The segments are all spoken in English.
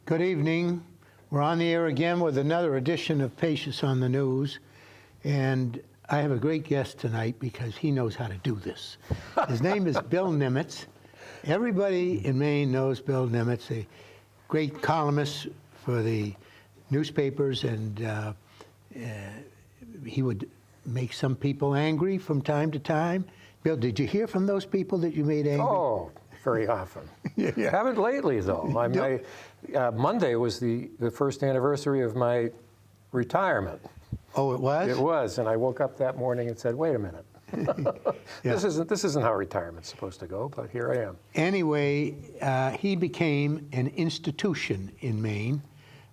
Good evening. We're on the air again with another edition of Pachios on the News. And I have a great guest tonight because he knows how to do this. His name is Bill Nemitz. Everybody in Maine knows Bill Nemitz, a great columnist for the newspapers, and he would make some people angry from time to time. Bill, did you hear from those people that you made angry? Oh, very often. Yeah. Haven't lately, though. Monday was the first anniversary of my retirement. Oh, it was? It was, and I woke up that morning and said, wait a minute. Yeah. This isn't how retirement's supposed to go, but here I am. Anyway, he became an institution in Maine.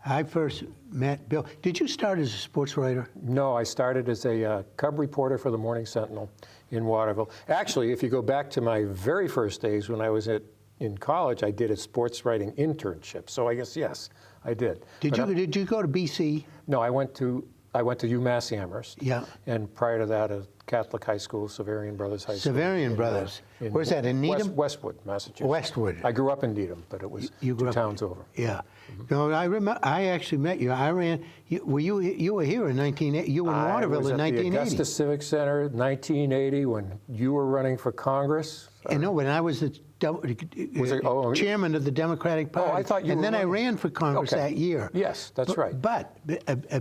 I first met Bill. Did you start as a sports writer? No, I started as a cub reporter for the Morning Sentinel in Waterville. Actually, if you go back to my very first days when I was in college, I did a sports writing internship. So I guess, yes, I did. Did you go to BC? No, I went to UMass Amherst. Yeah. And prior to that, a Catholic high school, Severian Brothers High School. Severian Brothers. Where's that, in Needham? Westwood, Massachusetts. Westwood. I grew up in Needham, but it was two towns over. Yeah. No, I remember. I actually met you. I ran. You were here in 1980. You were in Waterville in 1980. I was at the Augusta Civic Center, 1980, when you were running for Congress. And no, when I was the chairman of the Democratic Party. Oh, I thought you and were then running. I ran for Congress that year. Yes, that's right. But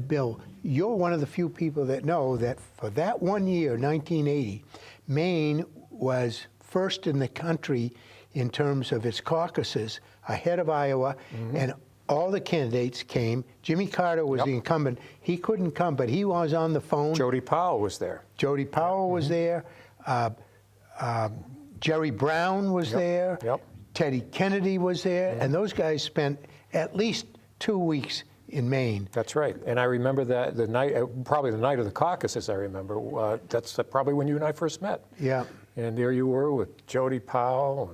Bill, you're one of the few people that know that for that 1 year, 1980, Maine was first in the country in terms of its caucuses, ahead of Iowa, and all the candidates came. Jimmy Carter was the incumbent. He couldn't come, but he was on the phone. Jody Powell was there. Jody Powell was there. Jerry Brown was there. Teddy Kennedy was there. And those guys spent at least 2 weeks in Maine. That's right. And I remember that the night, probably the night of the caucuses, I remember. That's probably when you and I first met. Yeah. And there you were with Jody Powell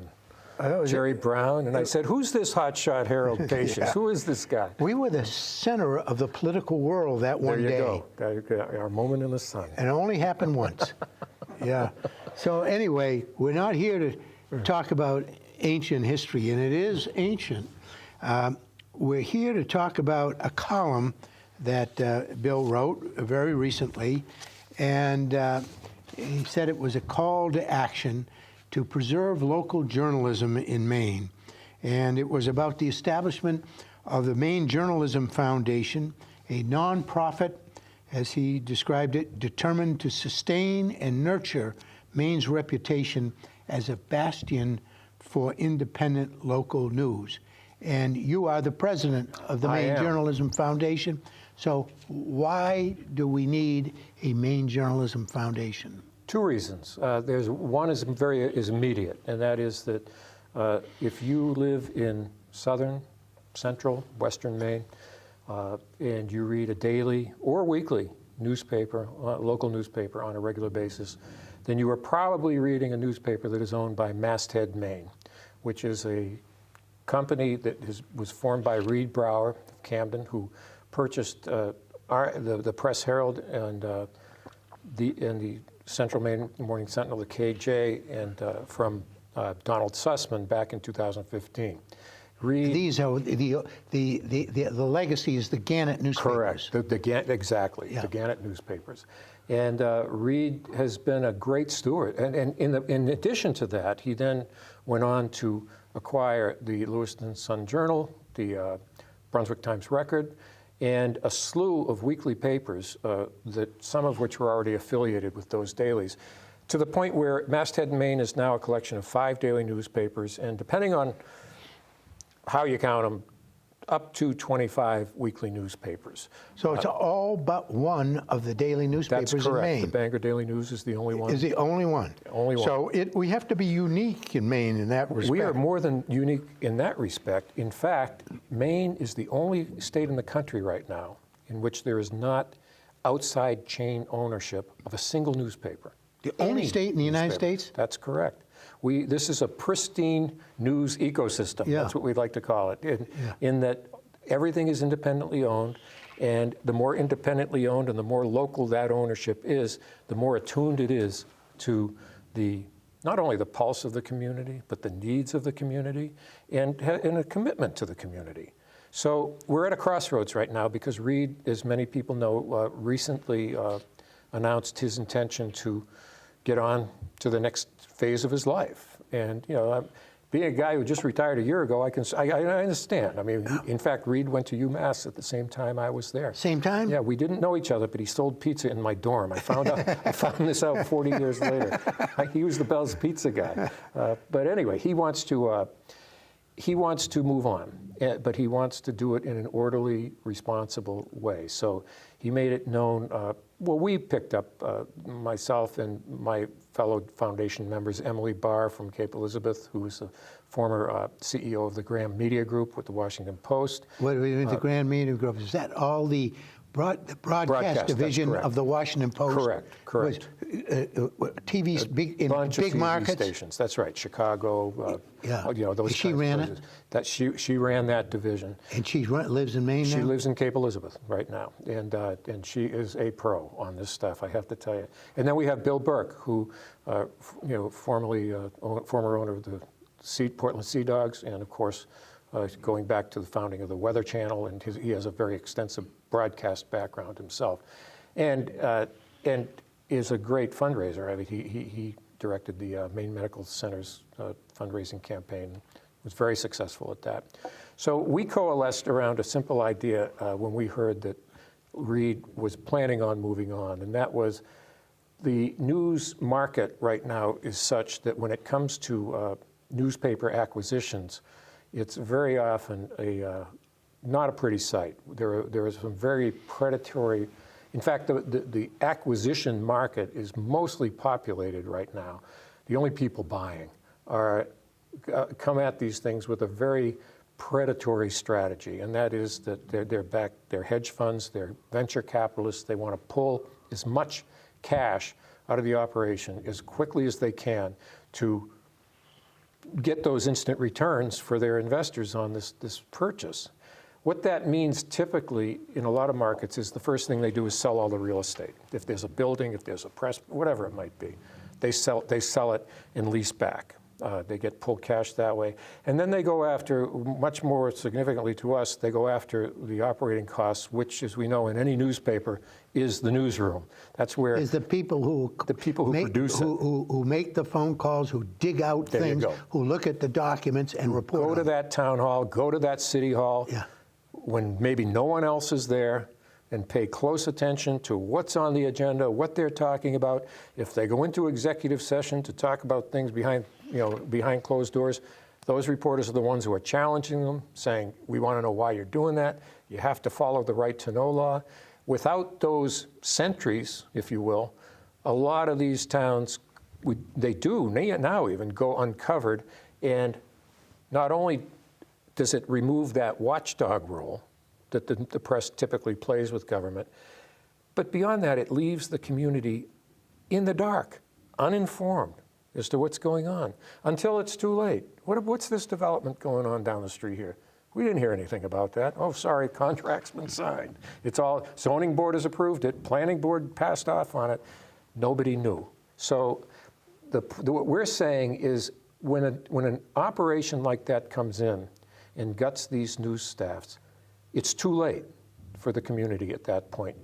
and Jerry Brown. And I said, who's this hotshot Harold Pachios? Yeah. Who is this guy? We were the center of the political world that one day. There you go. Our moment in the sun. And it only happened once. Yeah. So anyway, we're not here to talk about ancient history, and it is ancient. We're here to talk about a column that Bill wrote very recently, and he said it was a call to action to preserve local journalism in Maine. And it was about the establishment of the Maine Journalism Foundation, a nonprofit, as he described it, determined to sustain and nurture Maine's reputation as a bastion for independent local news. And you are the president of the Maine Journalism Foundation. So why do we need a Maine Journalism Foundation? Two reasons. One is immediate, and that is that if you live in southern, central, western Maine, and you read a daily or weekly newspaper, local newspaper on a regular basis, then you are probably reading a newspaper that is owned by Masthead, Maine, which is a company that was formed by Reed Brower of Camden, who purchased the Press Herald and the Central Maine Morning Sentinel, the KJ, and from Donald Sussman back in 2015. These are the legacy is the Gannett newspapers. Correct. Exactly. Yeah. The Gannett newspapers. And Reed has been a great steward. And in addition to that, he then went on to acquire the Lewiston Sun-Journal, the Brunswick Times-Record, and a slew of weekly papers, some of which were already affiliated with those dailies, to the point where Masthead, Maine is now a collection of 5 daily newspapers, and depending on how you count them, up to 25 weekly newspapers. So it's all but one of the daily newspapers in Maine. That's correct. The Bangor Daily News is the only one. Is the only one. The only one. So we have to be unique in Maine in that respect. We are more than unique in that respect. In fact, Maine is the only state in the country right now in which there is not outside chain ownership of a single newspaper. The only state in the United States? That's correct. This is a pristine news ecosystem. Yeah. That's what we'd like to call it, in that everything is independently owned, and the more independently owned and the more local that ownership is, the more attuned it is to not only the pulse of the community, but the needs of the community, and a commitment to the community. So we're at a crossroads right now because Reed, as many people know, recently announced his intention to get on to the next phase of his life. And, you know, being a guy who just retired a year ago, I understand. I mean, in fact, Reed went to UMass at the same time I was there. Same time? Yeah, we didn't know each other, but he sold pizza in my dorm. I found this out 40 years later. He was the Bell's Pizza guy. But anyway, he wants to move on, but he wants to do it in an orderly, responsible way. So he made it known. Well, we picked up, myself and my fellow foundation members, Emily Barr from Cape Elizabeth, who was a former CEO of the Graham Media Group with the Washington Post. What do you mean, the Grand Media Group? Is that all the broadcast division of the Washington Post? Correct. TV's big in bunch big of TV markets. Stations. That's right. Chicago. Yeah. You know, those. She ran it. That she ran that division. And she lives in Maine now? She lives in Cape Elizabeth right now, and she is a pro on this stuff, I have to tell you. And then we have Bill Burke, who, you know, former owner of the Portland Sea Dogs, and of course, going back to the founding of the Weather Channel, and he has a very extensive broadcast background himself, and is a great fundraiser. I mean, he directed the Maine Medical Center's fundraising campaign. Was very successful at that. So we coalesced around a simple idea when we heard that Reed was planning on moving on, and that was the news market right now is such that when it comes to newspaper acquisitions, it's very often not a pretty sight. There is some very predatory. In fact, the acquisition market is mostly populated right now. The only people buying come at these things with a very predatory strategy, and that is that they're hedge funds, they're venture capitalists. They want to pull as much cash out of the operation as quickly as they can to get those instant returns for their investors on this purchase. What that means typically in a lot of markets is the first thing they do is sell all the real estate. If there's a building, if there's a press, whatever it might be, they sell it and lease back. They get pulled cash that way. And then they go after, much more significantly to us, they go after the operating costs, which, as we know in any newspaper, is the newsroom. That's where is the people who produce it. Who make the phone calls, who dig out things, who look at the documents and report. Go to that town hall, go to that city hall, when maybe no one else is there, and pay close attention to what's on the agenda, what they're talking about. If they go into executive session to talk about things behind closed doors, those reporters are the ones who are challenging them, saying, we want to know why you're doing that. You have to follow the right to know law. Without those sentries, if you will, a lot of these towns, they do now even go uncovered, and not only does it remove that watchdog role that the press typically plays with government, but beyond that, it leaves the community in the dark, uninformed as to what's going on, until it's too late. What's this development going on down the street here? We didn't hear anything about that. Oh, sorry, contract's been signed. It's all, zoning board has approved it, planning board passed off on it. Nobody knew. So what we're saying is when an operation like that comes in and guts these news staffs, it's too late for the community at that point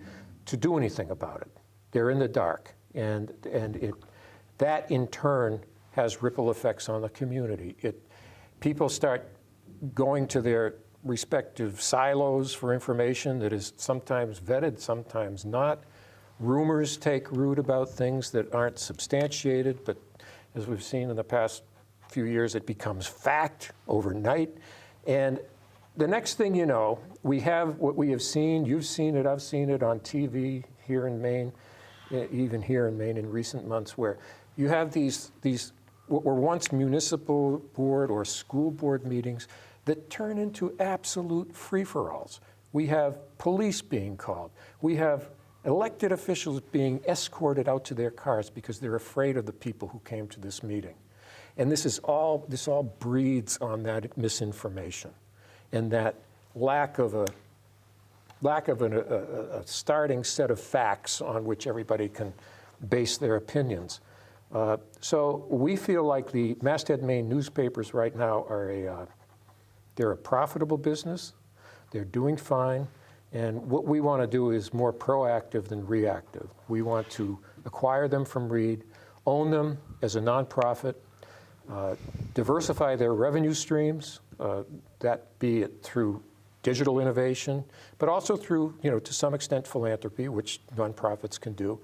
to do anything about it. They're in the dark, and that in turn has ripple effects on the community. People start going to their respective silos for information that is sometimes vetted, sometimes not. Rumors take root about things that aren't substantiated, but as we've seen in the past few years, it becomes fact overnight. And the next thing you know, we have what we have seen. You've seen it, I've seen it on TV here in Maine, even here in Maine in recent months, where you have these what were once municipal board or school board meetings that turn into absolute free-for-alls. We have police being called. We have elected officials being escorted out to their cars because they're afraid of the people who came to this meeting. And this all breeds on that misinformation and that lack of a starting set of facts on which everybody can base their opinions. So we feel like the Masthead Maine newspapers right now are they're a profitable business. They're doing fine. And what we want to do is more proactive than reactive. We want to acquire them from Reed, own them as a nonprofit, diversify their revenue streams, that be it through digital innovation, but also through, to some extent, philanthropy, which nonprofits can do,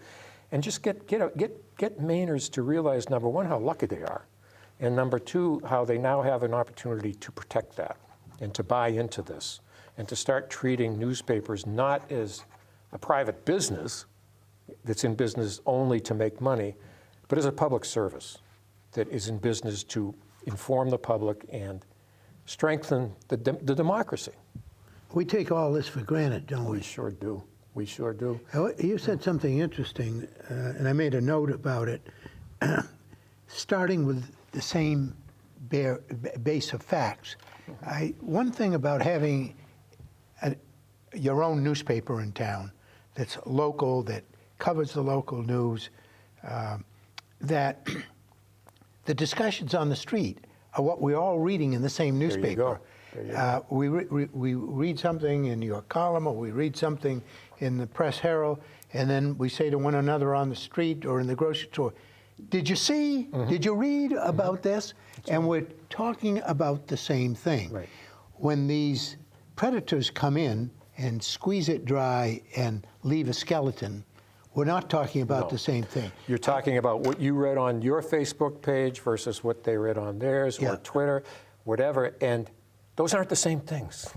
and just get Mainers to realize, number one, how lucky they are, and number two, how they now have an opportunity to protect that and to buy into this and to start treating newspapers not as a private business that's in business only to make money, but as a public service that is in business to inform the public and strengthen the democracy. We take all this for granted, don't we? We sure do. We sure do. You said something interesting, and I made a note about it. Starting with the same base of facts. One thing about having your own newspaper in town that's local, that covers the local news, that the discussions on the street are what we're all reading in the same newspaper. There you go. We read something in your column, or we read something in the Press Herald, and then we say to one another on the street or in the grocery store, did you see, did you read about this? And we're talking about the same thing. Right. When these predators come in and squeeze it dry and leave a skeleton, we're not talking about the same thing. You're talking about what you read on your Facebook page versus what they read on theirs or Twitter, whatever, and those aren't the same things.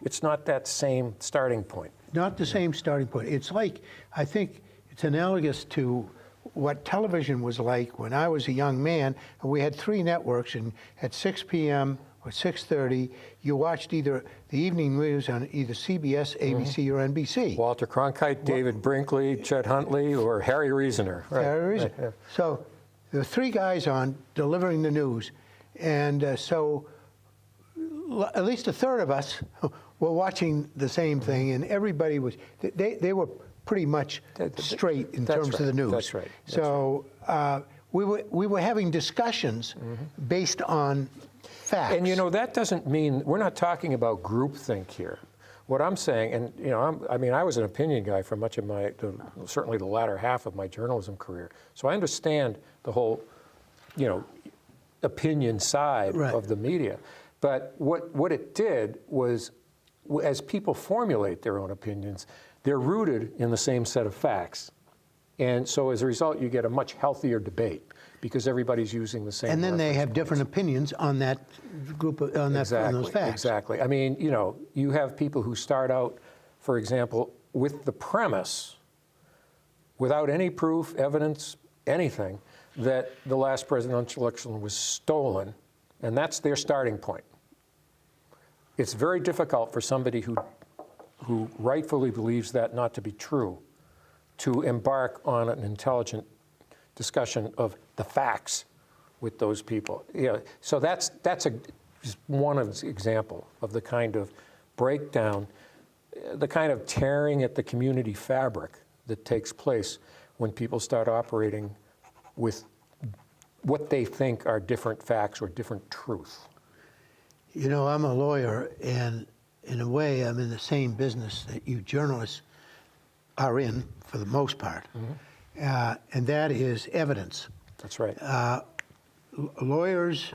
It's not that same starting point. Not the same starting point. It's like, I think it's analogous to what television was like when I was a young man, and we had 3 networks, and at 6 p.m. or 6:30, you watched either the evening news on either CBS, ABC, or NBC. Walter Cronkite, David Brinkley, Chet Huntley, or Harry Reasoner. Right. Harry Reasoner. Right, yeah. So there were 3 guys on delivering the news, and so at least a third of us were watching the same thing, and everybody was, they were pretty much straight in terms of the news. That's right. So we were having discussions based on facts. And that doesn't mean, we're not talking about groupthink here. What I'm saying, and I was an opinion guy for much of certainly the latter half of my journalism career. So I understand the whole, opinion side of the media. But what it did was, as people formulate their own opinions, they're rooted in the same set of facts. And so as a result, you get a much healthier debate because everybody's using the same. And then they have points. different opinions on that group of, on those facts. Exactly. I mean, you have people who start out, for example, with the premise, without any proof, evidence, anything, that the last presidential election was stolen, and that's their starting point. It's very difficult for somebody who rightfully believes that not to be true to embark on an intelligent discussion of the facts with those people. So that's just one example of the kind of breakdown, the kind of tearing at the community fabric that takes place when people start operating with what they think are different facts or different truth. I'm a lawyer, and in a way, I'm in the same business that you journalists are in, for the most part, and that is evidence. That's right. Lawyers'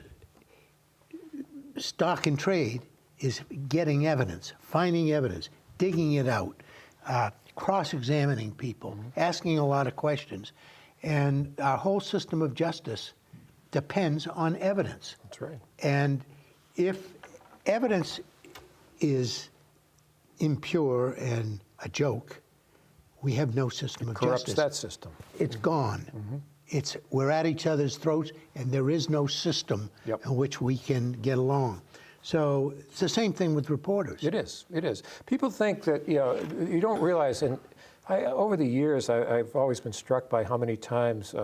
stock in trade is getting evidence, finding evidence, digging it out, cross-examining people, asking a lot of questions. And our whole system of justice depends on evidence. That's right. And if evidence is impure and a joke, we have no system of Corrupts justice. that system. It's gone. We're at each other's throats, and there is no system in which we can get along. So it's the same thing with reporters. It is. It is. People think that, you don't realize, and over the years, I've always been struck by how many times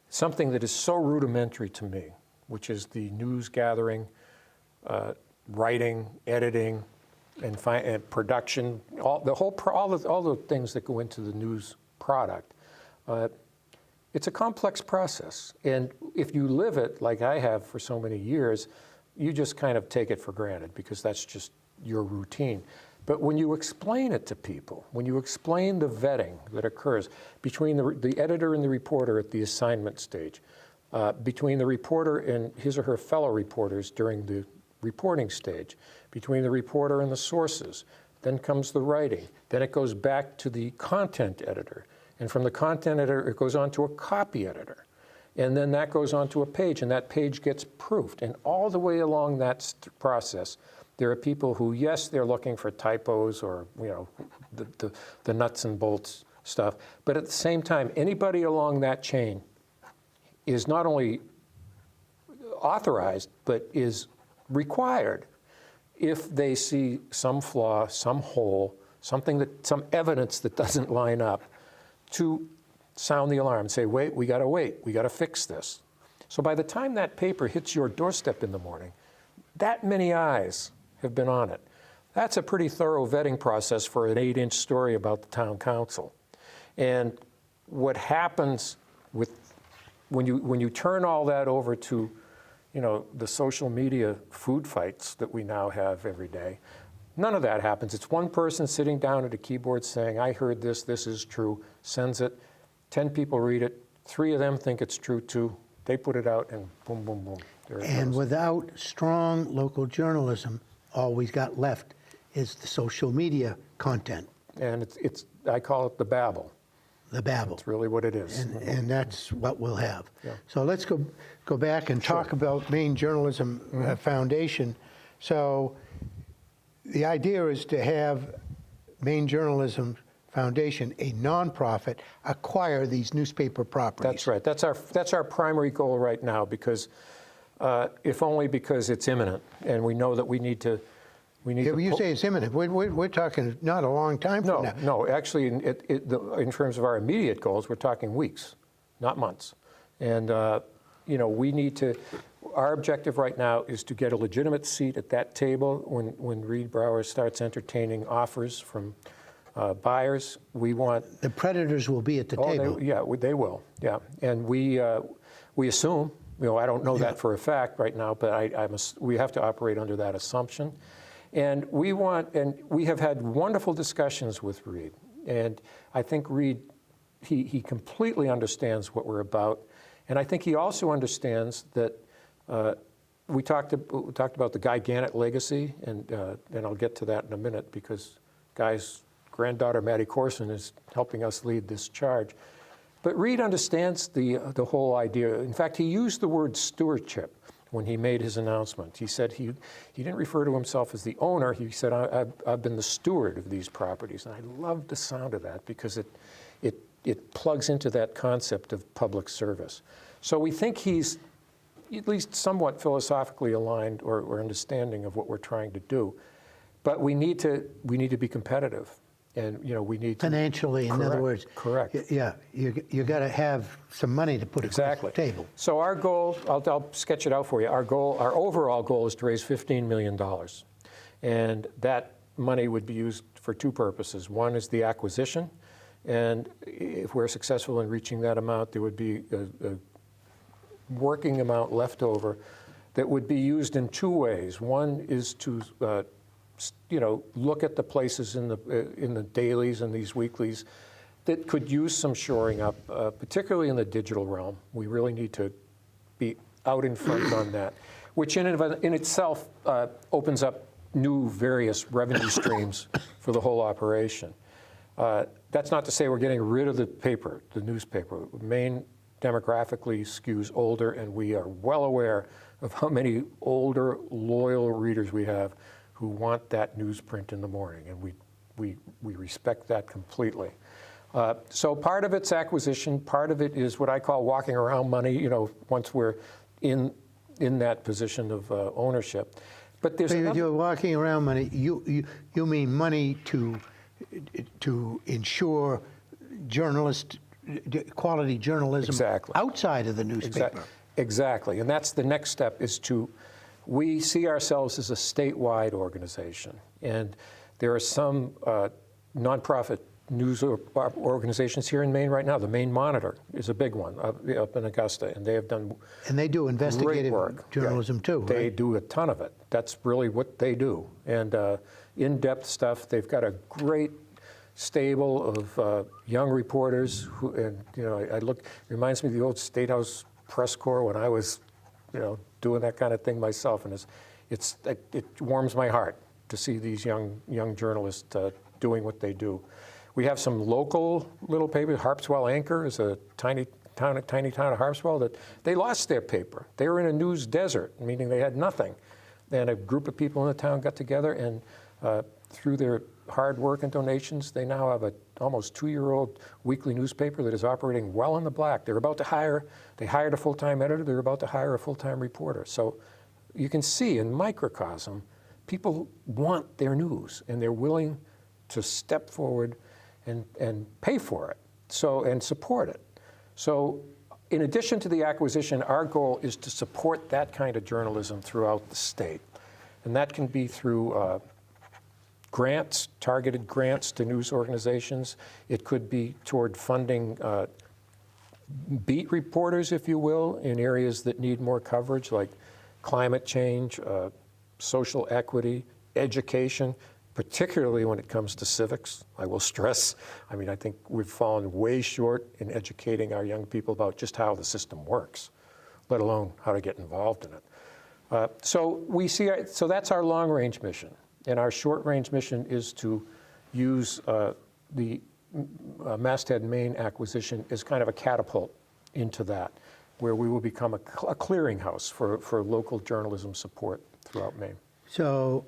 something that is so rudimentary to me, which is the news gathering, writing, editing, and production, all the things that go into the news product. It's a complex process, and if you live it like I have for so many years, you just kind of take it for granted because that's just your routine. But when you explain it to people, when you explain the vetting that occurs between the editor and the reporter at the assignment stage, between the reporter and his or her fellow reporters during the reporting stage, between the reporter and the sources, then comes the writing, then it goes back to the content editor, and from the content editor it goes on to a copy editor, and then that goes on to a page, and that page gets proofed, and all the way along that process, there are people who, yes, they're looking for typos or, you know, the nuts and bolts stuff, but at the same time, anybody along that chain is not only authorized, but is required, if they see some flaw, some hole, some evidence that doesn't line up, to sound the alarm and say, wait, we gotta fix this. So by the time that paper hits your doorstep in the morning, that many eyes have been on it. That's a pretty thorough vetting process for an 8-inch story about the town council. And what happens when you turn all that over to, you know, the social media food fights that we now have every day, none of that happens. It's one person sitting down at a keyboard saying, I heard this is true, sends it, 10 people read it, 3 of them think it's true too, they put it out, and boom, boom, boom. There it And goes. without strong local journalism, all we've got left is the social media content, And I call it the babble. the babble. It's really what it is. And that's what we'll have. Yeah. So let's go back and talk about Maine Journalism Foundation. So the idea is to have Maine Journalism Foundation, a nonprofit, acquire these newspaper properties. That's right. That's our primary goal right now, because if only because it's imminent, and we know that we need to. Yeah, but you say it's imminent. We're talking not a long time from now. No. Actually, in terms of our immediate goals, we're talking weeks, not months. And you know, we need to. Our objective right now is to get a legitimate seat at that table when Reed Brower starts entertaining offers from buyers. We want The predators will be at the table. They will. Yeah, and we assume. You know, I don't know that for a fact right now, but we have to operate under that assumption. And we have had wonderful discussions with Reed, and I think Reed, he completely understands what we're about, and I think he also understands that we talked about the Guy Gannett legacy, and I'll get to that in a minute, because Guy's granddaughter Maddie Corson is helping us lead this charge. But Reed understands the whole idea. In fact, he used the word stewardship when he made his announcement. He said he didn't refer to himself as the owner. He said, I've been the steward of these properties. And I love the sound of that, because it plugs into that concept of public service. So we think he's at least somewhat philosophically aligned or understanding of what we're trying to do. But we need to be competitive. And, you know, we need to... Financially, in other words. Correct. Yeah, you got to have some money to put across the table. So our goal, I'll sketch it out for you. Our overall goal is to raise $15 million. And that money would be used for 2 purposes. One is the acquisition. And if we're successful in reaching that amount, there would be a working amount left over that would be used in 2 ways. One is to look at the places in the dailies and these weeklies that could use some shoring up, particularly in the digital realm. We really need to be out in front on that, which in itself opens up new various revenue streams for the whole operation. That's not to say we're getting rid of the newspaper. Maine demographically skews older, and we are well aware of how many older, loyal readers we have who want that newsprint in the morning, and we respect that completely. So part of it's acquisition, part of it is what I call walking around money, you know, once we're in that position of ownership. But there's You're walking around money, you mean money to ensure quality journalism outside of the newspaper. Exactly, and that's the next step, is we see ourselves as a statewide organization, and there are some nonprofit news organizations here in Maine right now. The Maine Monitor is a big one up in Augusta, and they have done And they do investigative work. journalism too, They right? do a ton of it. That's really what they do. And in-depth stuff. They've got a great stable of young reporters who, and I look. It reminds me of the old State House press corps when I was, doing that kind of thing myself, and it warms my heart to see these young journalists doing what they do. We have some local little papers. Harpswell Anchor is a tiny town of Harpswell that they lost their paper. They were in a news desert, meaning they had nothing. And a group of people in the town got together, and through their hard work and donations, they now have a almost 2-year-old weekly newspaper that is operating well in the black. They hired a full-time editor. They're about to hire a full-time reporter. So you can see in microcosm, people want their news, and they're willing to step forward and pay for it, and support it. So in addition to the acquisition, our goal is to support that kind of journalism throughout the state. And that can be through grants, targeted grants to news organizations. It could be toward funding beat reporters, if you will, in areas that need more coverage, like climate change, social equity, education, particularly when it comes to civics. I will stress, I think we've fallen way short in educating our young people about just how the system works, let alone how to get involved in it. So that's our long-range mission. And our short-range mission is to use the Masthead Maine acquisition as kind of a catapult into that, where we will become a clearinghouse for local journalism support throughout Maine. So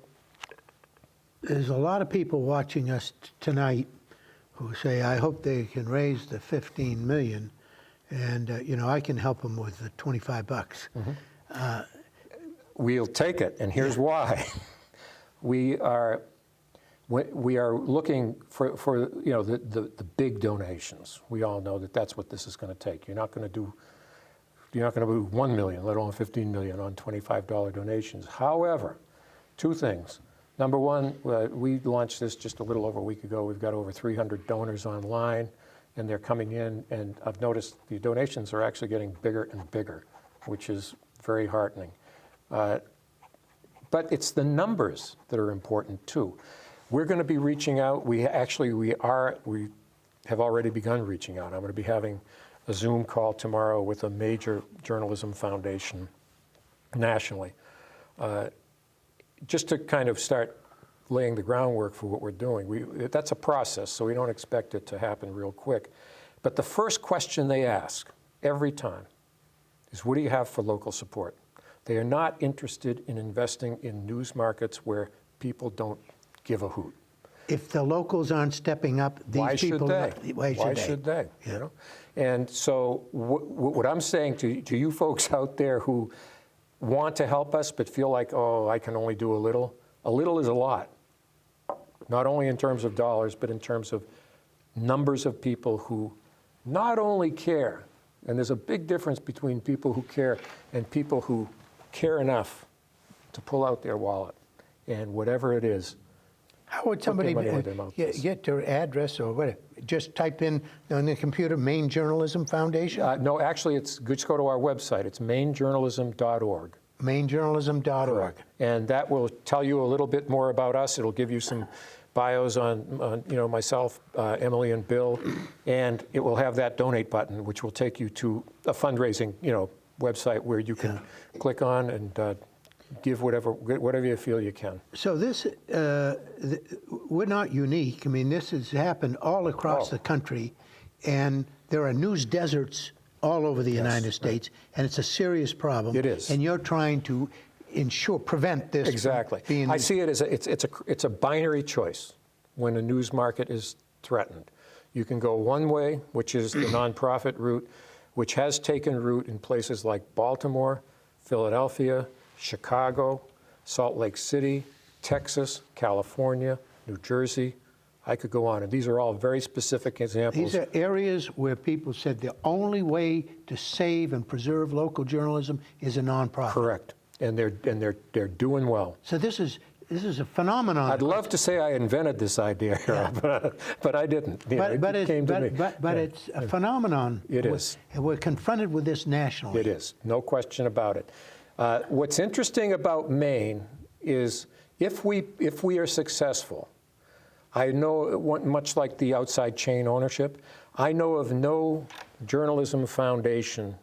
there's a lot of people watching us tonight who say, I hope they can raise the $15 million, and I can help them with the $25. Mm-hmm. We'll take it, and here's why. We are looking for the big donations. We all know that that's what this is going to take. You're not going to do $1 million, let alone $15 million on $25 donations. However, two things. Number one, we launched this just a little over a week ago. We've got over 300 donors online, and they're coming in. And I've noticed the donations are actually getting bigger and bigger, which is very heartening. But it's the numbers that are important too. We're going to be reaching out. We have already begun reaching out. I'm going to be having a Zoom call tomorrow with a major journalism foundation nationally, just to kind of start laying the groundwork for what we're doing. That's a process, so we don't expect it to happen real quick. But the first question they ask every time is, what do you have for local support? They are not interested in investing in news markets where people don't give a hoot. If the locals aren't stepping up, these people... Why should they? Yeah. And so what I'm saying to you folks out there who want to help us but feel like, I can only do a little is a lot. Not only in terms of dollars, but in terms of numbers of people who not only care, and there's a big difference between people who care and people who care enough to pull out their wallet and whatever it is. How would somebody get their address or what? Just type in on the computer, Maine Journalism Foundation? No, actually, just go to our website. It's mainejournalism.org. mainejournalism.org. And that will tell you a little bit more about us. It'll give you some bios on myself, Emily, and Bill, and it will have that donate button, which will take you to a fundraising website where you can click on and give whatever you feel you can. So this, we're not unique. I mean, this has happened all across the country, and there are news deserts all over the United States, and it's a serious problem. It is. And you're trying to prevent this. Exactly. I see it as it's a binary choice when a news market is threatened. You can go one way, which is the nonprofit route, which has taken root in places like Baltimore, Philadelphia, Chicago, Salt Lake City, Texas, California, New Jersey. I could go on, and these are all very specific examples. These are areas where people said the only way to save and preserve local journalism is a nonprofit. Correct, and they're doing well. So this is this is a phenomenon. I'd love to say I invented this idea, Harold, but I didn't. You know, But it came to me. but it's a phenomenon. It is. And we're confronted with this nationally. It is, no question about it. What's interesting about Maine is if we are successful, I know, much like the outside chain ownership, I know of no journalism foundation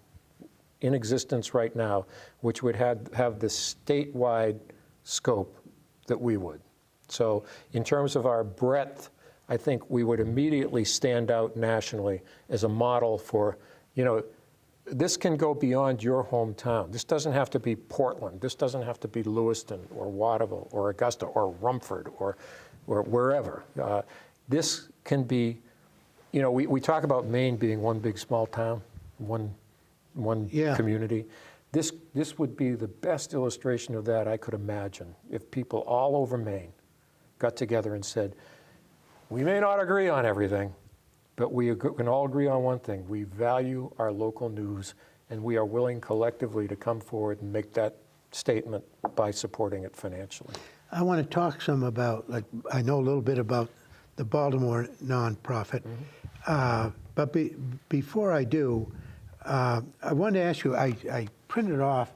in existence right now which would have the statewide scope that we would. So in terms of our breadth, I think we would immediately stand out nationally as a model for, you know, this can go beyond your hometown. This doesn't have to be Portland. This doesn't have to be Lewiston or Waterville or Augusta or Rumford or wherever. This can be, you know, we talk about Maine being one big small town, one community. This would be the best illustration of that I could imagine if people all over Maine got together and said, we may not agree on everything, but we can all agree on one thing. We value our local news, and we are willing collectively to come forward and make that statement by supporting it financially. I want to talk some about, like, I know a little bit about the Baltimore nonprofit, but before I do, I wanted to ask you, I printed off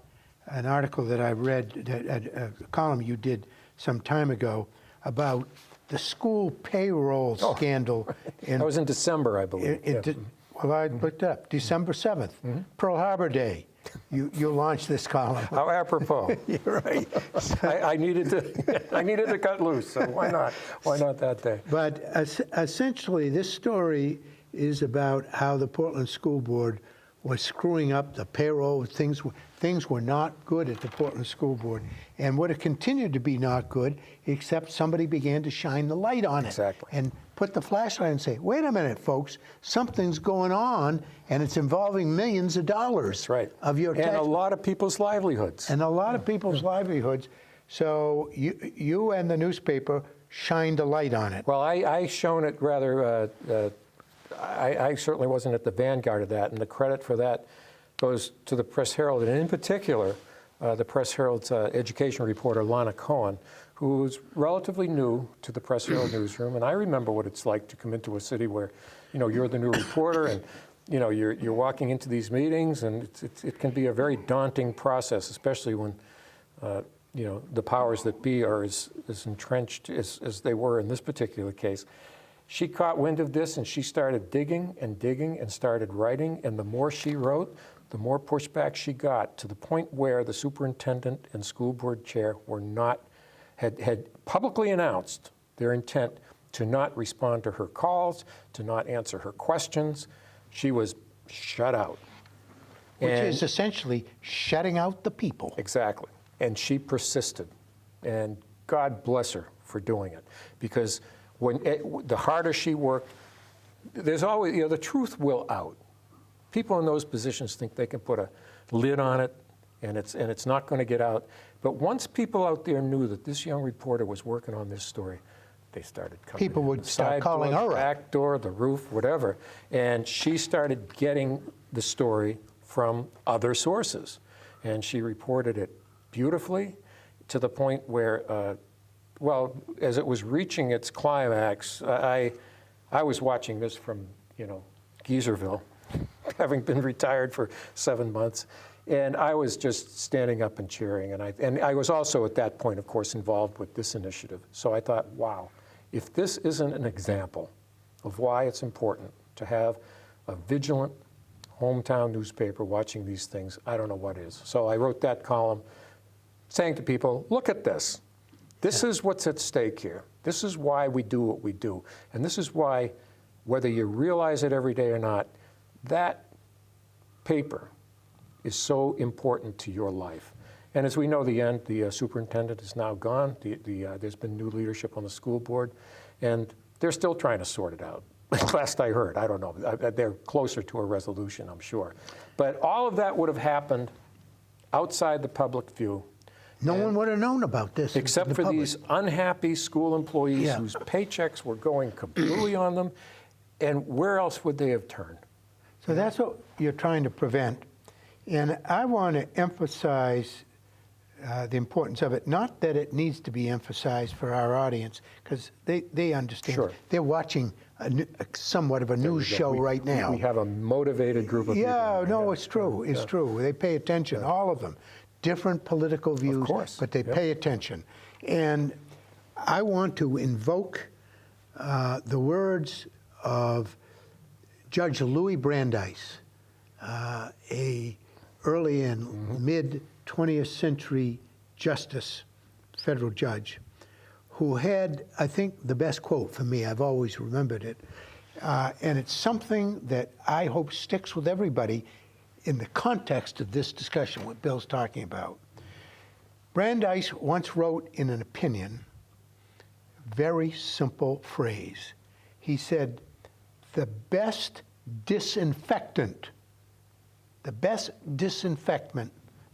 an article that I read, a column you did some time ago about the school payroll scandal. That was in December, I believe. Well, I looked up, December 7th, Pearl Harbor Day. You launched this column. How apropos. You're right. I needed to cut loose, so why not? Why not that day? But essentially, this story is about how the Portland School Board was screwing up the payroll. Things were not good at the Portland School Board, and would have continued to be not good, except somebody began to shine the light on it. Exactly. And put the flashlight and say, wait a minute, folks, something's going on, and it's involving millions of dollars. That's right. Of your tax. And a lot of people's livelihoods. And a lot of people's livelihoods. So you and the newspaper shined a light on it. Well, I shone it rather, I certainly wasn't at the vanguard of that, and the credit for that goes to the Press Herald, and in particular, the Press Herald's education reporter, Lana Cohen, who was relatively new to the Press Herald newsroom, and I remember what it's like to come into a city where, you know, you're the new reporter, and you know, you're walking into these meetings, and it can be a very daunting process, especially when you know, the powers that be are as entrenched as they were in this particular case. She caught wind of this, and she started digging and digging and started writing, and the more she wrote, the more pushback she got, to the point where the superintendent and school board chair had publicly announced their intent to not respond to her calls, to not answer her questions. She was shut out. Which is essentially shutting out the people. Exactly. And she persisted. And God bless her for doing it. Because the harder she worked, there's always, you know, the truth will out. People in those positions think they can put a lid on it, and it's not going to get out. But once people out there knew that this young reporter was working on this story, they started coming. People would start calling her up. Back door, the roof, whatever. And she started getting the story from other sources. And she reported it beautifully, to the point where, well, as it was reaching its climax, I was watching this from, you know, Geezerville, having been retired for 7 months. And I was just standing up and cheering. And I was also at that point, of course, involved with this initiative. So I thought, wow, if this isn't an example of why it's important to have a vigilant hometown newspaper watching these things, I don't know what is. So I wrote that column saying to people, look at this. This is what's at stake here. This is why we do what we do. And this is why, whether you realize it every day or not, that paper is so important to your life. And as we know, the superintendent is now gone. There's been new leadership on the school board, and they're still trying to sort it out. Last I heard, I don't know. They're closer to a resolution, I'm sure. But all of that would have happened outside the public view. No one would have known about this. Except for these unhappy school employees whose paychecks were going completely on them. And where else would they have turned? So that's what you're trying to prevent. And I want to emphasize the importance of it. Not that it needs to be emphasized for our audience, because they understand. Sure. They're watching somewhat of a news show right now. We have a motivated group of people. Yeah, no, it's true. It's true. They pay attention, all of them. Different political views, but they pay attention. And I want to invoke the words of Judge Louis Brandeis, a early and mid-20th century justice, federal judge, who had, I think, the best quote for me. I've always remembered it. And it's something that I hope sticks with everybody in the context of this discussion, what Bill's talking about. Brandeis once wrote in an opinion, very simple phrase. He said, the best disinfectant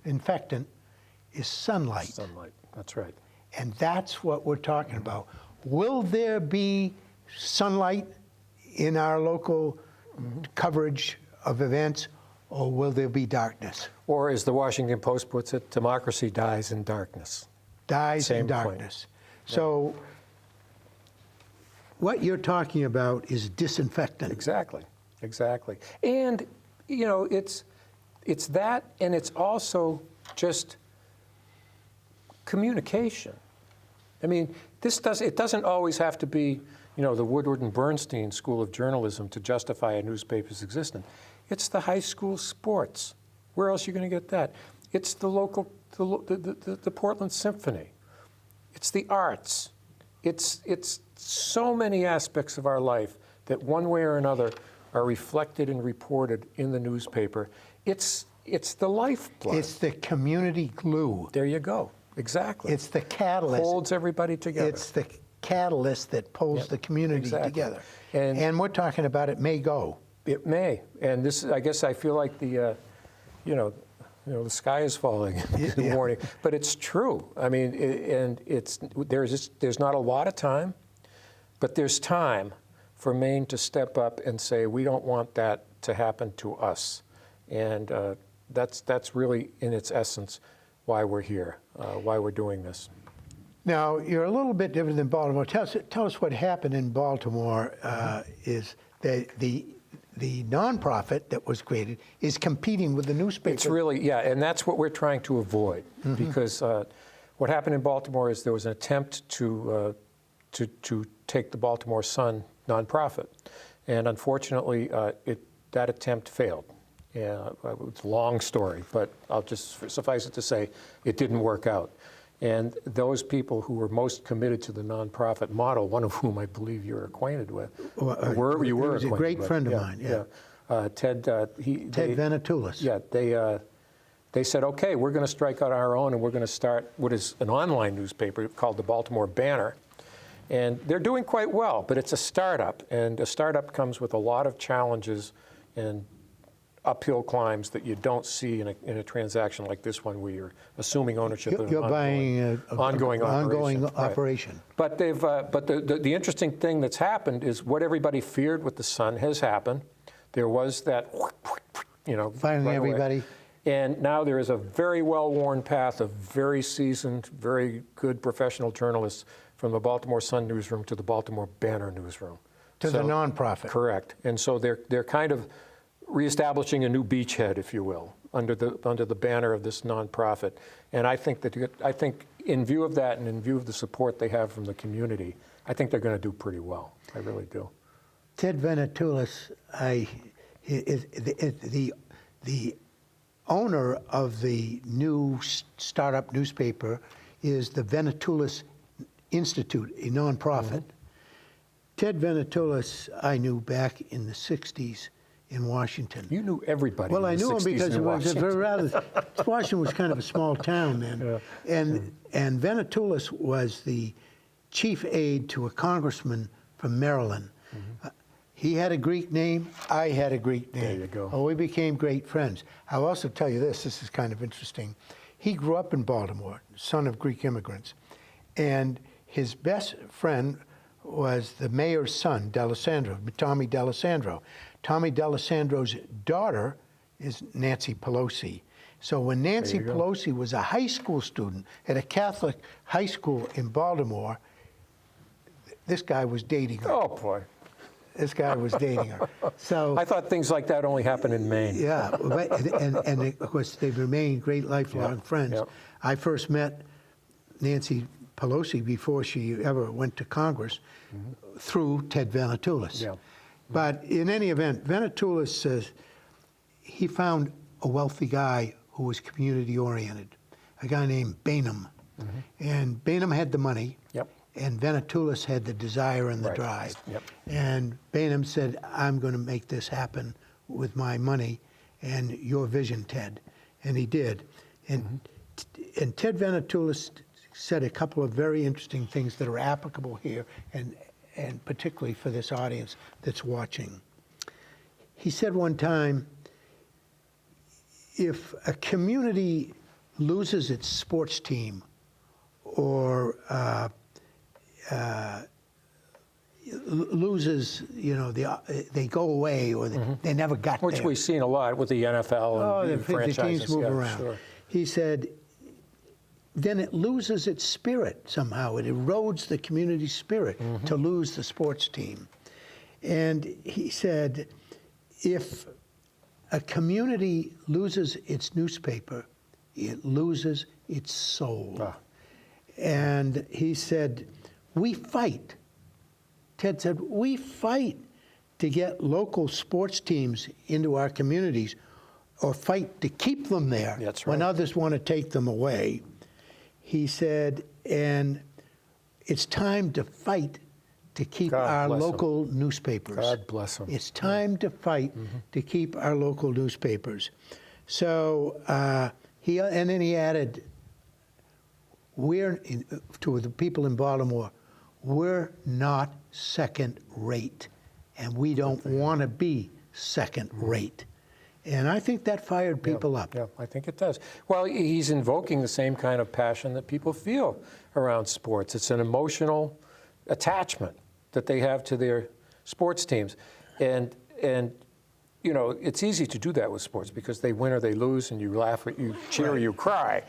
infectant is sunlight. Sunlight, that's right. And that's what we're talking about. Will there be sunlight in our local coverage of events, or will there be darkness? Or as the Washington Post puts it, democracy dies in darkness. Dies in darkness. So what you're talking about is disinfectant. Exactly, exactly. And, you know, it's that, and it's also just communication. I mean, it doesn't always have to be, you know, the Woodward and Bernstein School of Journalism to justify a newspaper's existence. It's the high school sports. Where else are you going to get that? It's the local, the Portland Symphony. It's the arts. It's so many aspects of our life that one way or another are reflected and reported in the newspaper. It's the lifeblood. It's the community glue. There you go. Exactly. It's the catalyst. Holds everybody together. It's the catalyst that pulls the community together. And we're talking about it may go. It may. And this, I guess I feel like the sky is falling in the morning. But it's true. I mean, there's not a lot of time, but there's time for Maine to step up and say, we don't want that to happen to us. And that's really, in its essence, why we're here, why we're doing this. Now, you're a little bit different than Baltimore. Tell us what happened in Baltimore is that the nonprofit that was created is competing with the newspaper. It's really, and that's what we're trying to avoid, because what happened in Baltimore is there was an attempt to take the Baltimore Sun nonprofit, and unfortunately, that attempt failed. Yeah, it's a long story, but I'll just suffice it to say it didn't work out. And those people who were most committed to the nonprofit model, one of whom I believe you're acquainted with, you were he was a great friend of mine. Ted. Ted Venetoulis. Yeah, they said, okay, we're going to strike out our own, and we're going to start what is an online newspaper called the Baltimore Banner. And they're doing quite well, but it's a startup, and a startup comes with a lot of challenges and uphill climbs that you don't see in a transaction like this one, where you're assuming ownership of You're buying an ongoing operation. But the interesting thing that's happened is what everybody feared with the Sun has happened. There was that, finally right everybody. Away. And now there is a very well-worn path of very seasoned, very good professional journalists from the Baltimore Sun newsroom to the Baltimore Banner newsroom. To the nonprofit. Correct. And so they're kind of reestablishing a new beachhead, if you will, under the banner of this nonprofit. And I think in view of that and in view of the support they have from the community, I think they're going to do pretty well. I really do. Ted Venetoulis, is the owner of the new startup newspaper is the Venetoulis Institute, a nonprofit. Ted Venetoulis, I knew back in the 60s in Washington. You knew everybody. Well, I knew him because Washington. Washington was kind of a small town then. Yeah. And Venetoulis was the chief aide to a congressman from Maryland. He had a Greek name, I had a Greek name. There you go. Oh, we became great friends. I'll also tell you this is kind of interesting. He grew up in Baltimore, son of Greek immigrants. And his best friend was the mayor's son, D'Alessandro, Tommy D'Alessandro. Tommy D'Alessandro's daughter is Nancy Pelosi. So when Nancy There you go. Pelosi was a high school student at a Catholic high school in Baltimore, this guy was dating her. Oh, boy. This guy was dating her. So I thought things like that only happen in Maine. yeah, and of course they've remained great lifelong friends. Yep. I first met Nancy Pelosi before she ever went to Congress through Ted Venetoulis. Yeah. But in any event, Venetoulis says he found a wealthy guy who was community-oriented, a guy named Bainham. And Bainham had the money, Yep. and Venetoulis had the desire and the Right. drive. Yep. And Bainham said, I'm going to make this happen with my money and your vision, Ted. And he did. And, and Ted Venetoulis said a couple of very interesting things that are applicable here, and particularly for this audience that's watching. He said one time, if a community loses its sports team or loses, they go away or they never got Which there. we've seen a lot with the NFL and the franchises. teams move Yeah, around. sure. He said, then it loses its spirit somehow. It erodes the community spirit to lose the sports team. And he said, if a community loses its newspaper, it loses its soul. Ah. And he said, we fight. Ted said, we fight to get local sports teams into our communities or fight to keep them there That's when right. others want to take them away. He said, and it's time to fight to keep God our bless 'em. local newspapers. God bless them. It's time to fight to keep our local newspapers. So and then he added, to the people in Baltimore, we're not second rate, and we don't want to be second rate. And I think that fired people up. Yeah, I think it does. Well, he's invoking the same kind of passion that people feel around sports. It's an emotional attachment that they have to their sports teams. And it's easy to do that with sports because they win or they lose and you laugh or you cheer or you cry.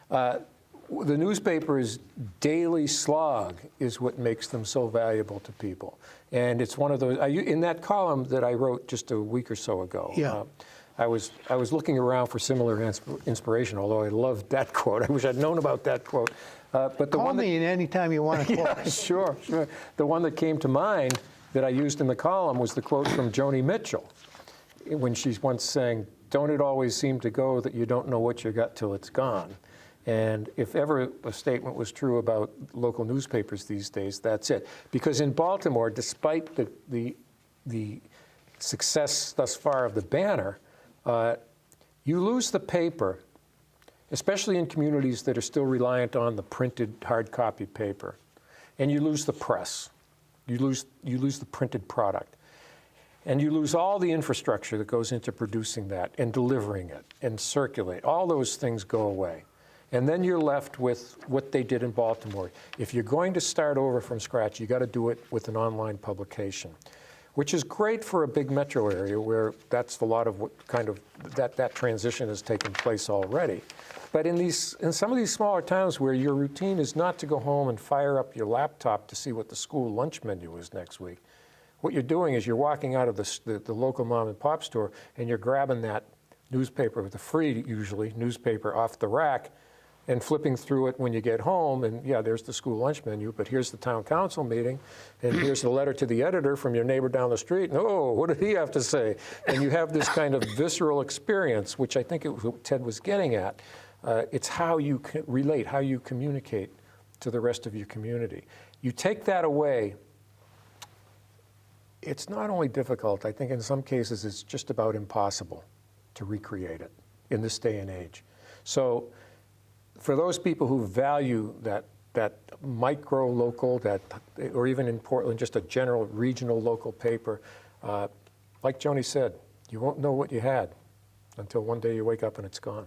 The newspaper's daily slog is what makes them so valuable to people. And it's one of those, in that column that I wrote just a week or so ago, I was looking around for similar inspiration, although I loved that quote. I wish I'd known about that quote. But the Call one me anytime you want to quote. yeah, sure. The one that came to mind that I used in the column was the quote from Joni Mitchell when she's once saying, "Don't it always seem to go that you don't know what you got till it's gone?" And if ever a statement was true about local newspapers these days, that's it. Because in Baltimore, despite the success thus far of the Banner, you lose the paper, especially in communities that are still reliant on the printed hard copy paper, and you lose the press. You lose the printed product. And you lose all the infrastructure that goes into producing that and delivering it and circulate. All those things go away. And then you're left with what they did in Baltimore. If you're going to start over from scratch, you got to do it with an online publication, which is great for a big metro area where that's a lot of what kind of that transition has taken place already. But in some of these smaller towns where your routine is not to go home and fire up your laptop to see what the school lunch menu is next week, what you're doing is you're walking out of the local mom and pop store and you're grabbing that newspaper, the free usually newspaper off the rack, and flipping through it when you get home, and yeah, there's the school lunch menu, but here's the town council meeting, and here's the letter to the editor from your neighbor down the street, and oh, what did he have to say? And you have this kind of visceral experience, which I think what Ted was getting at. It's how you relate, how you communicate to the rest of your community. You take that away, it's not only difficult, I think in some cases it's just about impossible to recreate it in this day and age. So, for those people who value that micro local, or even in Portland, just a general regional local paper, like Joni said, you won't know what you had until one day you wake up and it's gone.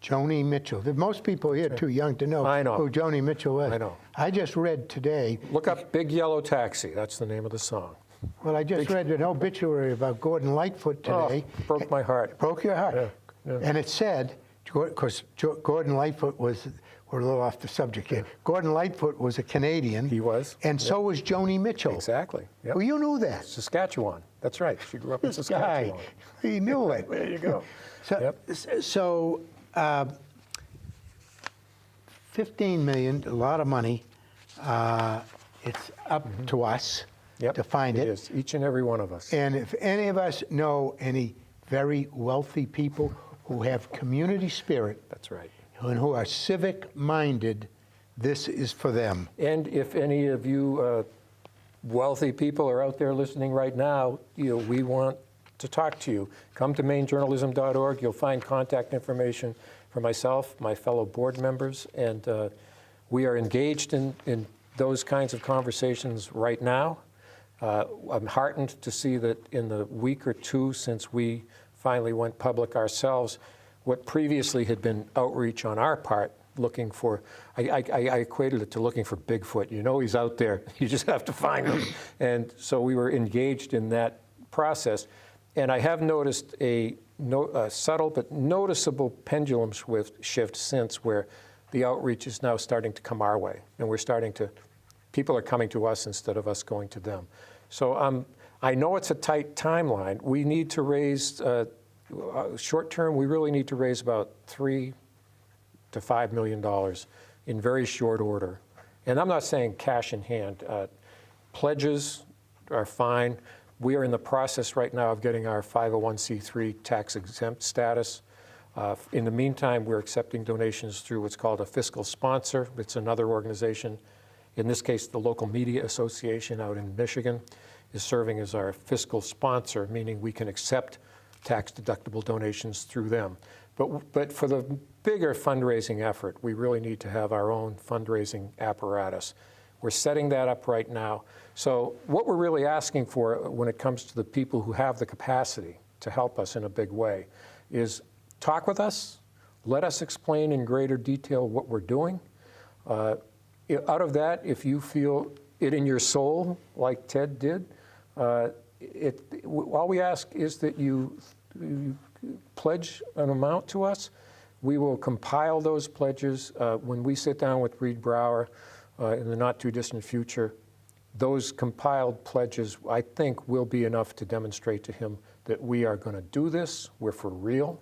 Joni Mitchell. Most people here are too young to know who Joni Mitchell was. I know. I just read today. Look up Big Yellow Taxi. That's the name of the song. Well, I just read an obituary about Gordon Lightfoot today. Oh, broke my heart. Broke your heart. Yeah. Yeah. And it said, of course, Gordon Lightfoot was, we're a little off the subject here. Gordon Lightfoot was a Canadian. He was. And so was Joni Mitchell. Exactly. Yep. Well, you knew that. Saskatchewan. That's right. She grew up in This guy, Saskatchewan. he knew it. There you go. So, Yep. so 15 million, a lot of money. It's up to us Yep. to find it. It is. Each and every one of us. And if any of us know any very wealthy people who have community spirit That's right. and who are civic-minded, this is for them. And if any of you wealthy people are out there listening right now, we want to talk to you. Come to mainejournalism.org. You'll find contact information for myself, my fellow board members, and we are engaged in those kinds of conversations right now. I'm heartened to see that in the week or two since we finally went public ourselves, what previously had been outreach on our part, looking for, I equated it to looking for Bigfoot. You know he's out there. You just have to find him. And so we were engaged in that process. And I have noticed a subtle but noticeable pendulum shift since, where the outreach is now starting to come our way. And we're starting to, people are coming to us instead of us going to them. So I know it's a tight timeline. We need to raise, short term, we really need to raise about $3 to $5 million in very short order. And I'm not saying cash in hand. Pledges are fine. We are in the process right now of getting our 501c3 tax exempt status. In the meantime, we're accepting donations through what's called a fiscal sponsor. It's another organization. In this case, the local media association out in Michigan is serving as our fiscal sponsor, meaning we can accept tax-deductible donations through them. But for the bigger fundraising effort, we really need to have our own fundraising apparatus. We're setting that up right now. So what we're really asking for when it comes to the people who have the capacity to help us in a big way is talk with us, let us explain in greater detail what we're doing. Out of that, if you feel it in your soul, like Ted did, all we ask is that you pledge an amount to us. We will compile those pledges when we sit down with Reed Brower in the not-too-distant future. Those compiled pledges, I think, will be enough to demonstrate to him that we are going to do this, we're for real,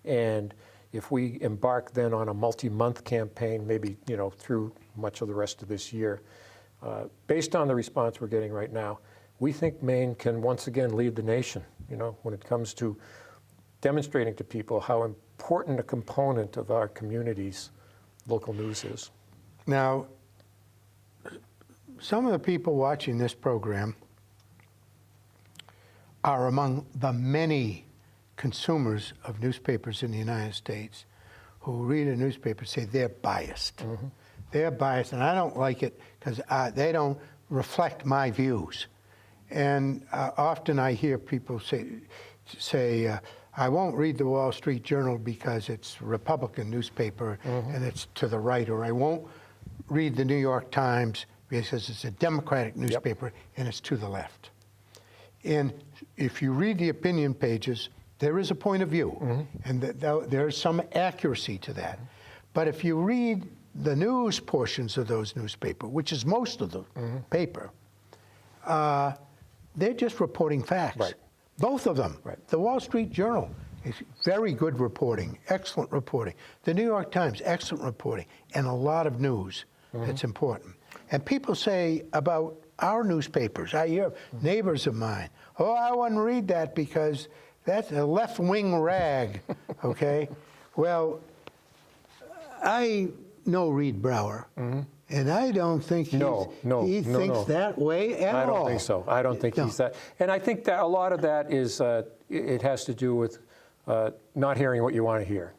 and if we embark then on a multi-month campaign, maybe through much of the rest of this year, based on the response we're getting right now, we think Maine can once again lead the nation, when it comes to demonstrating to people how important a component of our community's local news is. Now, some of the people watching this program are among the many consumers of newspapers in the United States who read a newspaper and say they're biased. Mm-hmm. They're biased, and I don't like it because they don't reflect my views. And often I hear people say I won't read the Wall Street Journal because it's a Republican newspaper and it's to the right, or I won't read the New York Times because it's a Democratic newspaper and it's to the left. And if you read the opinion pages, there is a point of view, and there's some accuracy to that. But if you read the news portions of those newspapers, which is most of the paper, they're just reporting facts. Right. Both of them. Right. The Wall Street Journal is very good reporting, excellent reporting. The New York Times, excellent reporting, and a lot of news that's important. And people say about our newspapers, I hear neighbors of mine, oh, I wouldn't read that because that's a left-wing rag, okay? Well, I know Reed Brower, and I don't think he thinks that way at all. I don't think so. I don't think he's that. And I think that a lot of that is, it has to do with not hearing what you want to hear.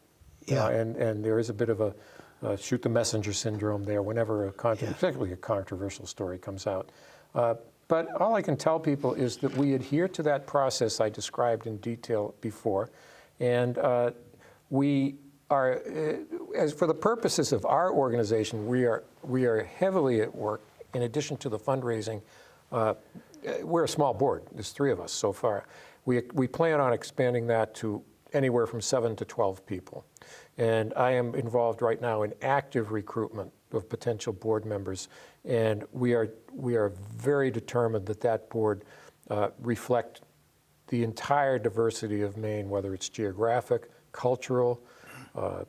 Yeah. And there is a bit of a shoot the messenger syndrome there whenever particularly a controversial story comes out. But all I can tell people is that we adhere to that process I described in detail before, and we are, as for the purposes of our organization, we are heavily at work. In addition to the fundraising, we're a small board. There's 3 of us so far. We plan on expanding that to anywhere from 7 to 12 people. And I am involved right now in active recruitment of potential board members. And we are very determined that that board reflect the entire diversity of Maine, whether it's geographic, cultural, go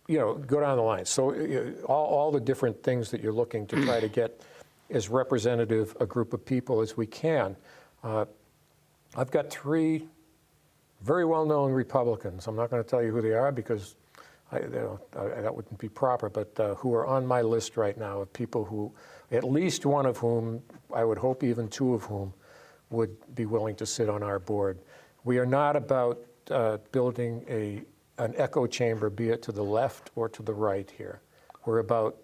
down the line. So all the different things that you're looking to try to get as representative a group of people as we can. I've got 3 very well-known Republicans. I'm not going to tell you who they are because that wouldn't be proper, but who are on my list right now of people who, at least one of whom, I would hope even 2 of whom, would be willing to sit on our board. We are not about building an echo chamber, be it to the left or to the right here. We're about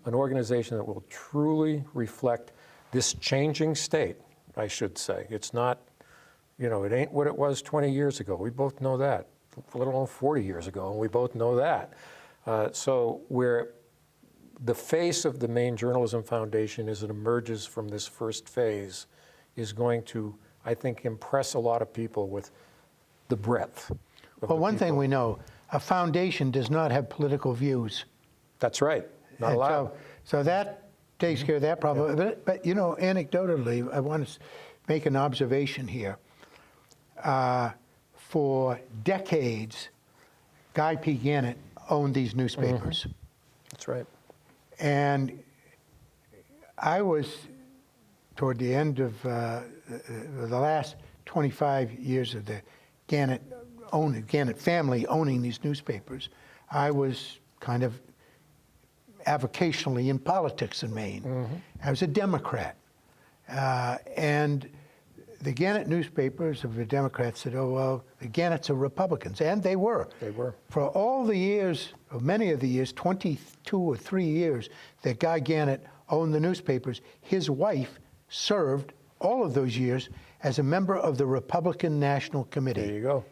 an organization that will truly reflect this changing state, I should say. It's not, it ain't what it was 20 years ago. We both know that. Let alone 40 years ago, and we both know that. So we're the face of the Maine Journalism Foundation as it emerges from this first phase is going to, I think, impress a lot of people with the breadth. Well, one thing we know, a foundation does not have political views. That's right. Not allowed. So that takes care of that problem. Yeah. But anecdotally, I want to make an observation here. For decades, Guy P. Gannett owned these newspapers. That's right. And I was, toward the end of the last 25 years of the Gannett family owning these newspapers, I was kind of avocationally in politics in Maine. I was a Democrat. And the Gannett newspapers of the Democrats said, oh, well, the Gannetts are Republicans. And they were. They were. For all the years, or many of the years, 22 or 3 years that Guy Gannett owned the newspapers, his wife served all of those years as a member of the Republican National Committee. There you go.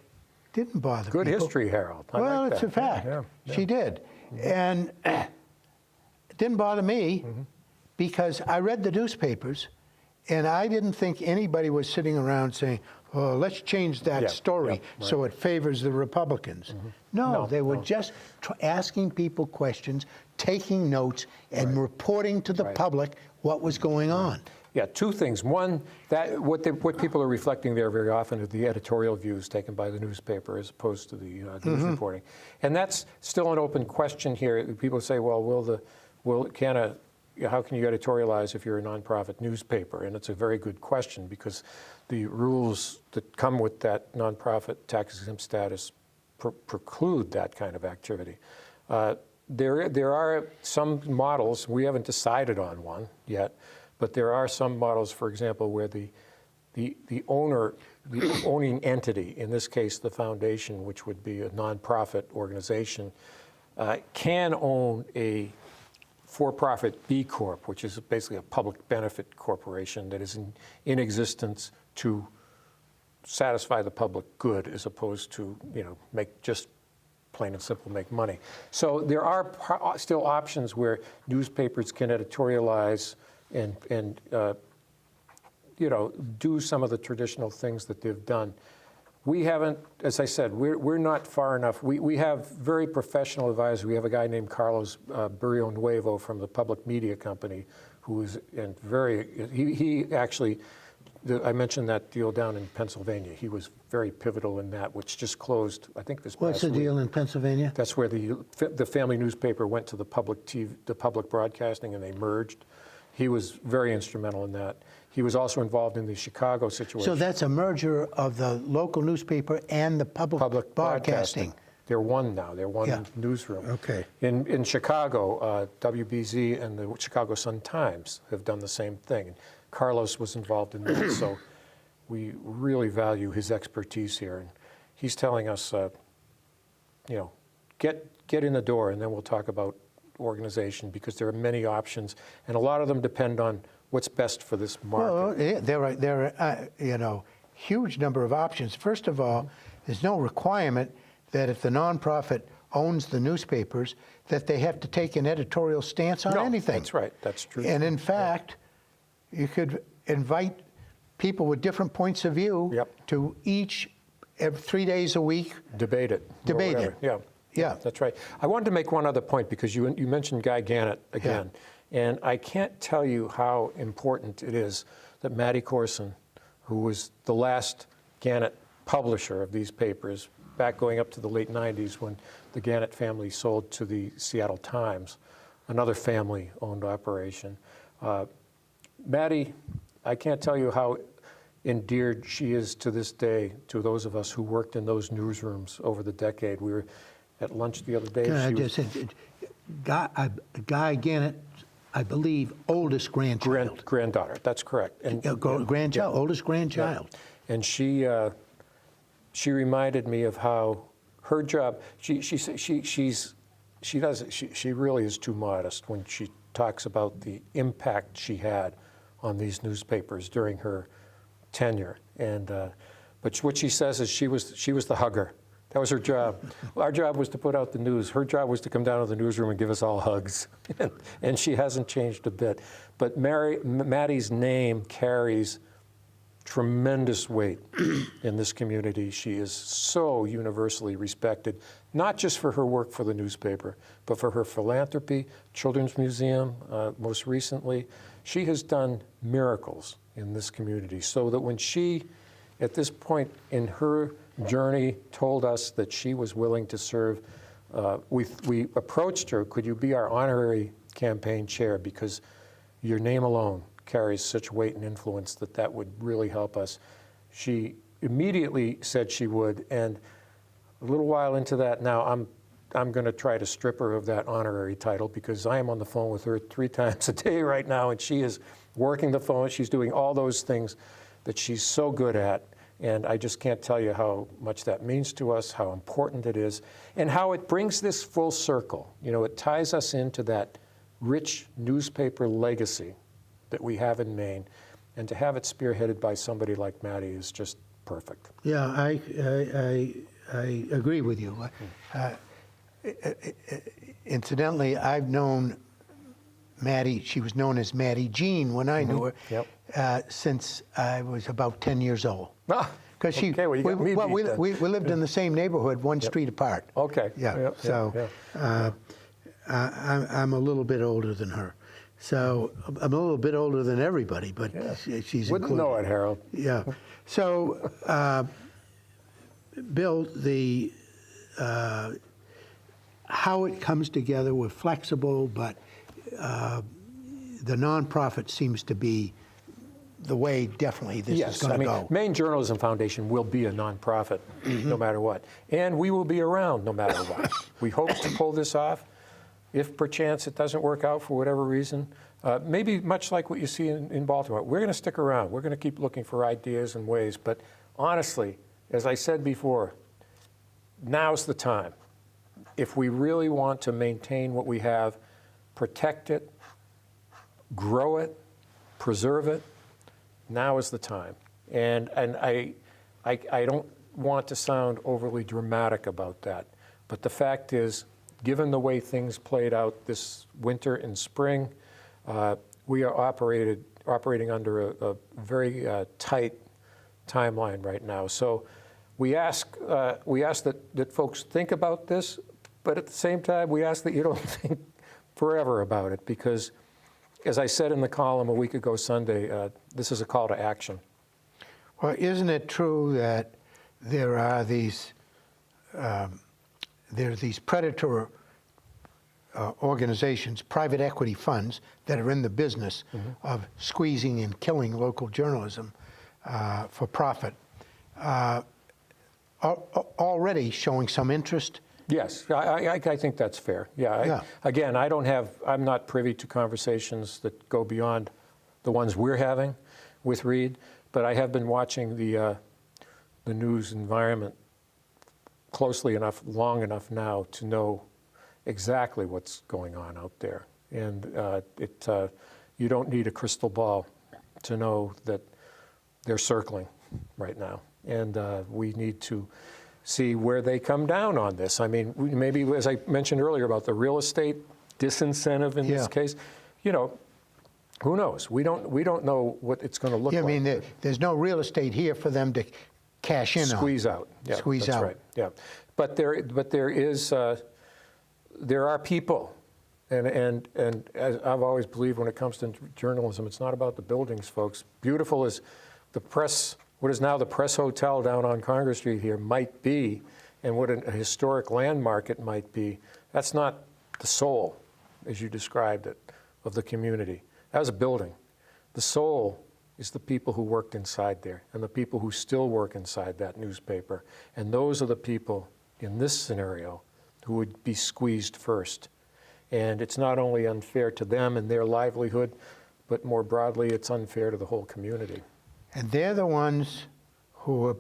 Didn't bother Good people. history, Harold. I Well, like it's that. a fact. Yeah. She did. And it didn't bother me because I read the newspapers and I didn't think anybody was sitting around saying, oh, let's change that story so it favors the Republicans. No, they were just asking people questions, taking notes, and reporting to the public what was going on. Yeah, 2 things. One, that what people are reflecting there very often are the editorial views taken by the newspaper as opposed to the news reporting, and that's still an open question here. People say, well, how can you editorialize if you're a nonprofit newspaper? And it's a very good question because the rules that come with that nonprofit tax-exempt status preclude that kind of activity. There are some models. We haven't decided on one yet. But there are some models, for example, where the owning entity, in this case the foundation, which would be a nonprofit organization, can own a for-profit B Corp, which is basically a public benefit corporation that is in existence to satisfy the public good as opposed to, make just plain and simple make money. So there are still options where newspapers can editorialize and do some of the traditional things that they've done. We haven't, as I said, we're not far enough. We have very professional advisors. We have a guy named Carlos Burrio Nuevo from the Public Media Company, who is he actually, I mentioned that deal down in Pennsylvania. He was very pivotal in that, which just closed, I think this past week. What's the deal in Pennsylvania? That's where the family newspaper went to the public TV, the public broadcasting, and they merged. He was very instrumental in that. He was also involved in the Chicago situation. So that's a merger of the local newspaper and the public broadcasting. They're one now. They're one newsroom. Okay. In Chicago, WBZ and the Chicago Sun-Times have done the same thing. And Carlos was involved in that, so we really value his expertise here. And he's telling us, get in the door, and then we'll talk about organization, because there are many options, and a lot of them depend on what's best for this market. Well, there are huge number of options. First of all, there's no requirement that if the nonprofit owns the newspapers, that they have to take an editorial stance on anything. That's right. That's true. And in fact, you could invite people with different points of view to each 3 days a week. Debate it. or Debate whatever. it. Yeah. Yeah. That's right. I wanted to make one other point because you mentioned Guy Gannett again. And I can't tell you how important it is that Matty Corson, who was the last Gannett publisher of these papers, back going up to the late 90s when the Gannett family sold to the Seattle Times, another family-owned operation. Matty, I can't tell you how endeared she is to this day to those of us who worked in those newsrooms over the decade. We were at lunch the other day. Can I She just say, Guy Gannett, I believe, oldest grandchild. Granddaughter, that's correct. And Grandchild, oldest grandchild. And she reminded me of how her job. She really is too modest when she talks about the impact she had on these newspapers during her tenure. And but what she says is she was the hugger. That was her job. Our job was to put out the news. Her job was to come down to the newsroom and give us all hugs. And she hasn't changed a bit. But Maddie's name carries tremendous weight in this community. She is so universally respected, not just for her work for the newspaper, but for her philanthropy, Children's Museum, most recently. She has done miracles in this community, so that when she, at this point in her journey, told us that she was willing to serve, we approached her, could you be our honorary campaign chair, because your name alone carries such weight and influence that would really help us. She immediately said she would, and a little while into that now, I'm going to try to strip her of that honorary title, because I am on the phone with her 3 times a day right now, and she is working the phone. She's doing all those things that she's so good at, and I just can't tell you how much that means to us, how important it is, and how it brings this full circle. You know, it ties us into that rich newspaper legacy that we have in Maine, and to have it spearheaded by somebody like Matty is just perfect. Yeah, I agree with you. Incidentally, I've known Matty. She was known as Matty Jean when I knew her, since I was about 10 years old. Because okay, well, you got me beat then. we lived in the same neighborhood, one street apart. Okay. Yeah. I'm a little bit older than her. So I'm a little bit older than everybody, but she's Wouldn't included. know it, Harold. Yeah. So, Bill, how it comes together, we're flexible, but the nonprofit seems to be the way definitely this is going to go. Maine Journalism Foundation will be a nonprofit no matter what, and we will be around no matter what. We hope to pull this off. If perchance it doesn't work out for whatever reason, maybe much like what you see in Baltimore, we're going to stick around. We're going to keep looking for ideas and ways. But honestly, as I said before, now's the time. If we really want to maintain what we have, protect it, grow it, preserve it, now is the time. And I don't want to sound overly dramatic about that, but the fact is, given the way things played out this winter and spring, we are operating under a very tight timeline right now. So we ask that folks think about this, but at the same time, we ask that you don't think forever about it, because, as I said in the column a week ago Sunday, this is a call to action. Well, isn't it true that there are these predator organizations, private equity funds, that are in the business of squeezing and killing local journalism for profit, already showing some interest? Yes, I think that's fair. Again, I'm not privy to conversations that go beyond the ones we're having with Reed, but I have been watching the news environment closely enough, long enough now to know exactly what's going on out there. And you don't need a crystal ball to know that they're circling right now. And we need to see where they come down on this. I mean, maybe, as I mentioned earlier about the real estate disincentive in this case, you know, who knows? We don't know what it's going to look like. I mean, there's no real estate here for them to cash in on. Squeeze out. Yeah, Squeeze that's out. right. Yeah, but there are people, and as I've always believed when it comes to journalism, it's not about the buildings, folks. Beautiful as the press, what is now the Press Hotel down on Congress Street here might be, and what a historic landmark it might be. That's not the soul, as you described it, of the community. That was a building. The soul is the people who worked inside there and the people who still work inside that newspaper. And those are the people in this scenario who would be squeezed first. And it's not only unfair to them and their livelihood, but more broadly, it's unfair to the whole community. And they're the ones who are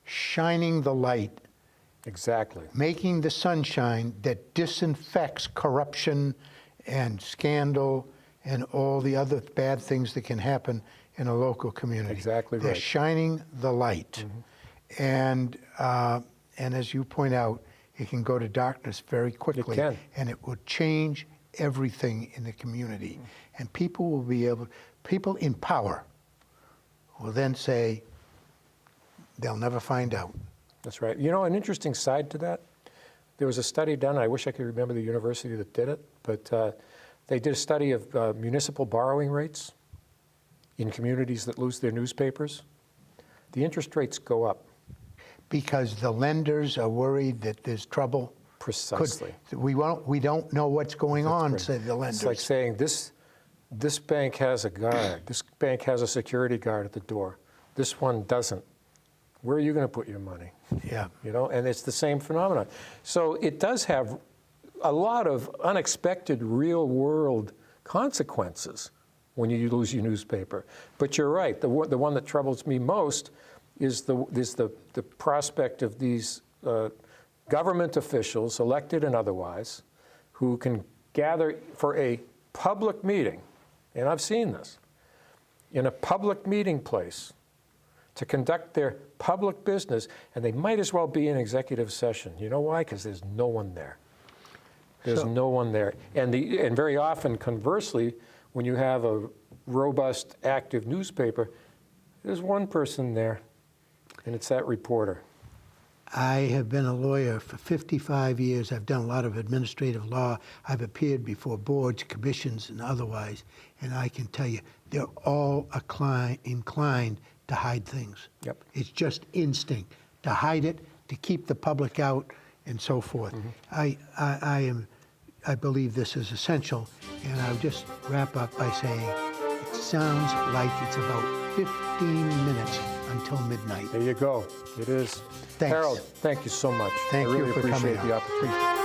shining the light, Exactly. making the sunshine that disinfects corruption and scandal and all the other bad things that can happen in a local community. Exactly They're right. shining the light. And as you point out, it can go to darkness very quickly. can. And it will change everything in the community. And people will be able, people in power will then say, they'll never find out. That's right. You know, an interesting side to that, there was a study done, I wish I could remember the university that did it, but they did a study of municipal borrowing rates in communities that lose their newspapers. The interest rates go up. Because the lenders are worried that there's trouble. Precisely. We don't know what's going on, right. say the lenders. It's like saying this bank has a guard, this bank has a security guard at the door, this one doesn't. Where are you going to put your money? Yeah. You know, and it's the same phenomenon. So it does have a lot of unexpected real-world consequences when you lose your newspaper. But you're right. The one that troubles me most is the prospect of these government officials, elected and otherwise, who can gather for a public meeting, and I've seen this, in a public meeting place to conduct their public business, and they might as well be in executive session. You know why? Because there's no one there. There's no one there. And very often, conversely, when you have a robust, active newspaper, there's one person there, and it's that reporter. I have been a lawyer for 55 years. I've done a lot of administrative law. I've appeared before boards, commissions, and otherwise. And I can tell you, they're all inclined to hide things. Yep. It's just instinct to hide it, to keep the public out, and so forth. I believe this is essential, and I'll just wrap up by saying it sounds like it's about 15 minutes until midnight. There you go. It is. Thanks. Harold, thank you so much. Thank I really you for coming appreciate the out. opportunity.